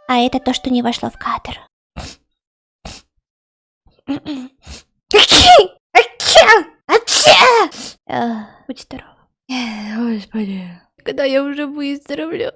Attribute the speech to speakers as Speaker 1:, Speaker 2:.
Speaker 1: А это то, что не вошло в кадр. Будь здоров.
Speaker 2: Господи.
Speaker 1: Когда я уже выздоровлю.